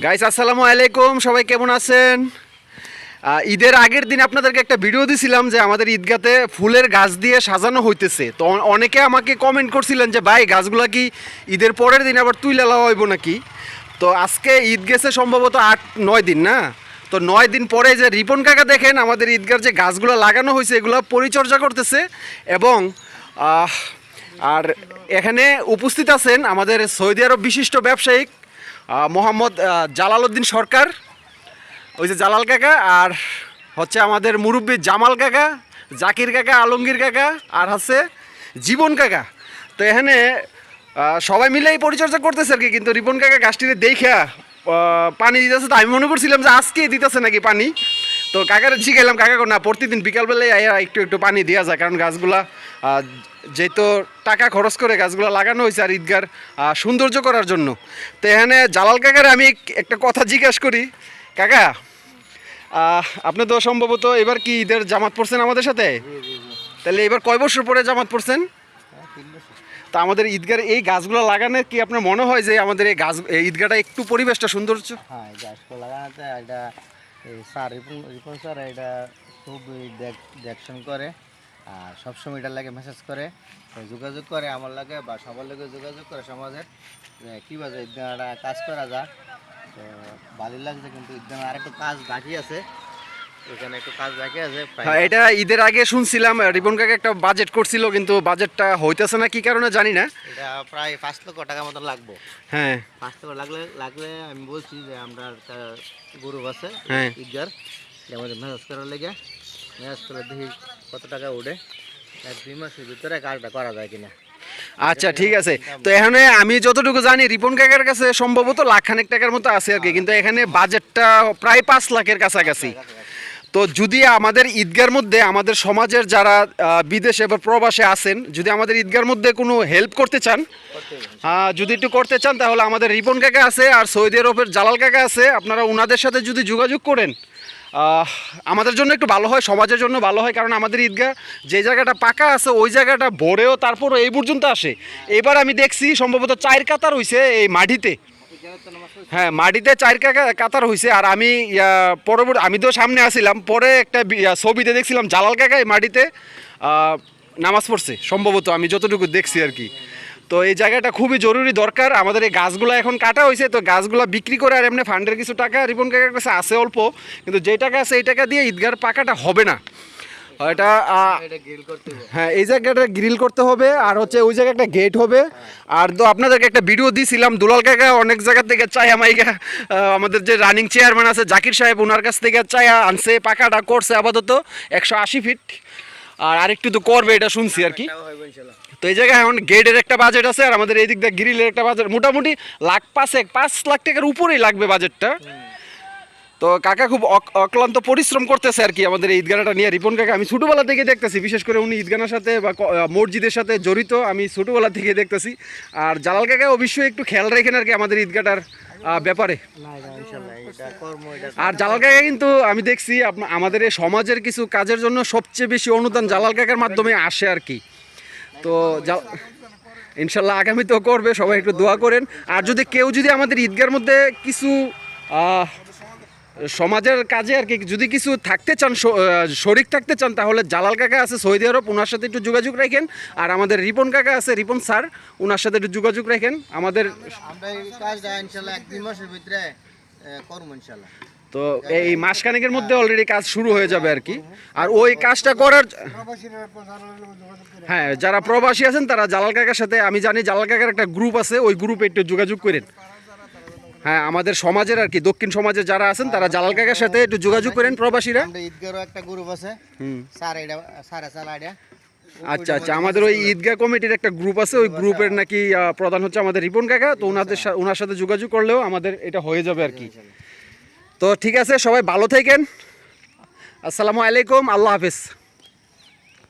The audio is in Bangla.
গাইস আসসালামু আলাইকুম, সবাই কেমন আছেন? ঈদের আগের দিন আপনাদেরকে একটা ভিডিও দিছিলাম যে আমাদের ঈদগাতে ফুলের গাছ দিয়ে সাজানো হইতেছে। তো অনেকে আমাকে কমেন্ট করছিলেন যে ভাই গাছগুলা কি ঈদের পরের দিন আবার তুইলা লাওয়া হইব নাকি? তো আজকে ঈদ গেছে সম্ভবত 8-9 দিন না, তো 9 দিন পরে যে রিপন কাকা দেখেন আমাদের ঈদগার যে গাছগুলো লাগানো হয়েছে এগুলো পরিচর্যা করতেছে। এবং আর এখানে উপস্থিত আছেন আমাদের সৌদি আরব বিশিষ্ট ব্যবসায়িক মোহাম্মদ জালাল উদ্দিন সরকার, ওই যে জালাল কাকা, আর হচ্ছে আমাদের মুরব্বী জামাল কাকা, জাকির কাকা, আলমগীর কাকা, আর হচ্ছে জীবন কাকা। তো এখানে সবাই মিলেই পরিচর্যা করতেছে আর কি। কিন্তু রিপন কাকা গাছটিতে দেখা পানি দিতেছে, তো আমি মনে করছিলাম যে আজকেই দিতেছে নাকি পানি। তো কাকারে শিখাইলাম, কাকা না প্রতিদিন বিকালবেলায় একটু একটু পানি দেওয়া যায়, কারণ গাছগুলা যেহেতু টাকা খরচ করে গাছগুলো লাগানো হয়েছে আর ঈদগার সৌন্দর্য করার জন্য। তো এখানে জালাল কাকারে আমি একটা কথা জিজ্ঞাসা করি, কাকা আপনি তো সম্ভবত এবার কি ঈদের জামাত পড়ছেন আমাদের সাথে? তাহলে এবার কয় বছর পরে জামাত পড়ছেন? তা আমাদের ঈদগার এই গাছগুলো লাগানো কি আপনার মনে হয় যে আমাদের এই গাছ ঈদগাটা একটু পরিবেশটা সৌন্দর্য? হ্যাঁ, গাছগুলো লাগানোতে এটা স্যার রিপন স্যার এটা খুব দেখশন করে আর সবসময় এটার লাগে মেসেজ করে, যোগাযোগ করে আমার লাগে বা সবার লাগে যোগাযোগ করে সমাজের কীভাবে ঈদগাটা কাজ করা যায়। তো ভালো লাগছে, কিন্তু ঈদগান আর একটু কাজ বাকি আছে, ওখানে একটু কাজ বাকি আছে। এটা ঈদের আগে শুনছিলাম রিপন কাকা একটা বাজেট করছিল, কিন্তু বাজেটটা হইতেছে না কি কারণে জানি না। এটা প্রায় 5 লক্ষ টাকা মতো লাগবে। হ্যাঁ, 5 লক্ষ লাগলে আমি বলছি যে আমরা একটা গ্রুপ আছে হ্যাঁ ঈদগার, আমাদের মেসেজ করার লেগে মেসেজ করে দেখি কত টাকা উঠে, 1-2 মাসের ভিতরে কাজটা করা যায় কিনা। আচ্ছা ঠিক আছে। তো এখানে আমি যতটুকু জানি রিপন কাকার কাছে সম্ভবত লাখখানেক টাকার মতো আছে আর কি, কিন্তু এখানে বাজেটটা প্রায় 5 লাখের কাছাকাছি। তো যদি আমাদের ঈদগার মধ্যে আমাদের সমাজের যারা বিদেশে বা প্রবাসে আছেন, যদি আমাদের ঈদগার মধ্যে কোনো হেল্প করতে চান, যদি একটু করতে চান, তাহলে আমাদের রিপন কাকা আছে আর সৌদি আরবের জালাল কাকা আছে, আপনারা ওনাদের সাথে যদি যোগাযোগ করেন আমাদের জন্য একটু ভালো হয়, সমাজের জন্য ভালো হয়। কারণ আমাদের ঈদগাহ যে জায়গাটা পাকা আছে ওই জায়গাটা ভরেও তারপরও এই পর্যন্ত আসে। এবার আমি দেখছি সম্ভবত 4 কাতার হয়েছে এই মাটিতে। হ্যাঁ, মাটিতে 4 কাতার হয়েছে। আর আমি পরবর্তী আমি তো সামনে আসছিলাম, পরে একটা ছবিতে দেখছিলাম জালাল কাকা এই মাটিতে নামাজ পড়ছে সম্ভবত, আমি যতটুকু দেখছি আর কি। তো এই জায়গাটা খুবই জরুরি দরকার। আমাদের এই গাছগুলো এখন কাটা হয়েছে, তো গাছগুলো বিক্রি করে আর এমনি ফান্ডের কিছু টাকা রিপন কাকার কাছে আছে অল্প, কিন্তু যে টাকা আছে এই টাকা দিয়ে ঈদগার পাকাটা হবে না। এটা হ্যাঁ, এই জায়গাটা গ্রিল করতে হবে, আর হচ্ছে ওই জায়গায় একটা গেট হবে। আর তো আপনাদেরকে একটা ভিডিও দিয়েছিলাম, দুলাল কাকা অনেক জায়গা থেকে চায়া মাইকা আমাদের যে রানিং চেয়ারম্যান আছে জাকির সাহেব, ওনার কাছ থেকে চায়া আনছে, পাকাটা করছে আপাতত 180 ফিট, আর আরেকটু তো করবে এটা শুনছি আর কি। তো এই জায়গায় এখন গেটের একটা বাজেট আছে, আর আমাদের এই দিক দিয়ে গ্রিলের একটা বাজেট মোটামুটি 5 লাখ টাকার উপরেই লাগবে বাজেটটা। তো কাকা খুব অক্লান্ত পরিশ্রম করতেছে আর কি আমাদের এই ঈদগানাটা নিয়ে। রিপন কাকা আমি ছোটোবেলা থেকে দেখতেছি, বিশেষ করে উনি ঈদগানার সাথে বা মসজিদের সাথে জড়িত, আমি ছোটোবেলা থেকে দেখতেছি। আর জালাল কাকা অবশ্যই একটু খেয়াল রাখেন আর কি আমাদের ঈদগাটার ব্যাপারে। আর জালাল কাকা কিন্তু আমি দেখছি আমাদের এই সমাজের কিছু কাজের জন্য সবচেয়ে বেশি অনুদান জালাল কাকার মাধ্যমে আসে আর কি। তো ইনশাল্লাহ আগামীতেও করবে, সবাই একটু দোয়া করেন। আর কেউ যদি আমাদের ঈদগার মধ্যে কিছু সমাজের কাজে আর কি যদি কিছু থাকতে চান, শরিক থাকতে চান, তাহলে জালাল কাকা আছে সৌদি আরব, ওনার সাথে একটু যোগাযোগ রাখেন। আর আমাদের রিপন কাকা আছে, রিপন স্যার, ওনার সাথে একটু যোগাযোগ রাখেন। আমাদের তো এই মাসখানেকের মধ্যে অলরেডি কাজ শুরু হয়ে যাবে আর কি। আর ওই কাজটা করার হ্যাঁ, যারা প্রবাসী আছেন তারা জালাল কাকার সাথে, আমি জানি জালাল কাকার একটা গ্রুপ আছে, ওই গ্রুপে একটু যোগাযোগ করেন। হ্যাঁ, আমাদের সমাজের আর কি দক্ষিণ সমাজে যারা আছেন তারা জালাল কাকার সাথে একটু যোগাযোগ করেন প্রবাসীরা। ঈদগারও একটা গ্রুপ আছে, আচ্ছা আচ্ছা, আমাদের ওই ঈদগাহ কমিটির একটা গ্রুপ আছে, ওই গ্রুপের নাকি প্রধান হচ্ছে আমাদের রিপন কাকা। তো ওনার সাথে যোগাযোগ করলেও আমাদের এটা হয়ে যাবে আর কি। তো ঠিক আছে, সবাই ভালো থাকেন। আসসালামু আলাইকুম, আল্লাহ হাফেজ।